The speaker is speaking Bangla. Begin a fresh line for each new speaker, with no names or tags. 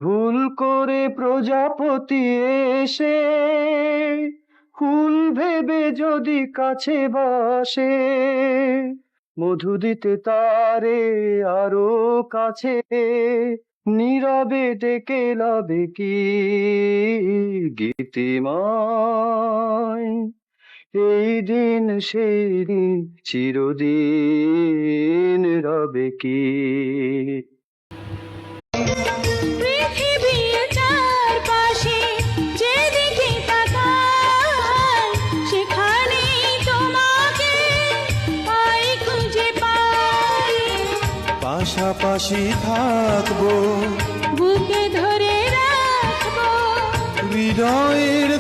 ভুল করে প্রজাপতি এসে ফুল ভেবে যদি কাছে বসে, মধু দিতে তারে আরো কাছে, নীরবে ডেকে লবে কি গীতিময়। এই দিন সেই দিন চিরদিন রবে কি।
পৃথিবীর চারপাশে যেদিকে তাকাই, সেখানেই তোমাকে পাই, খুঁজে পাই।
পাশাপাশি থাকবো,
বুকে ধরে রাখবো,
হৃদয়ের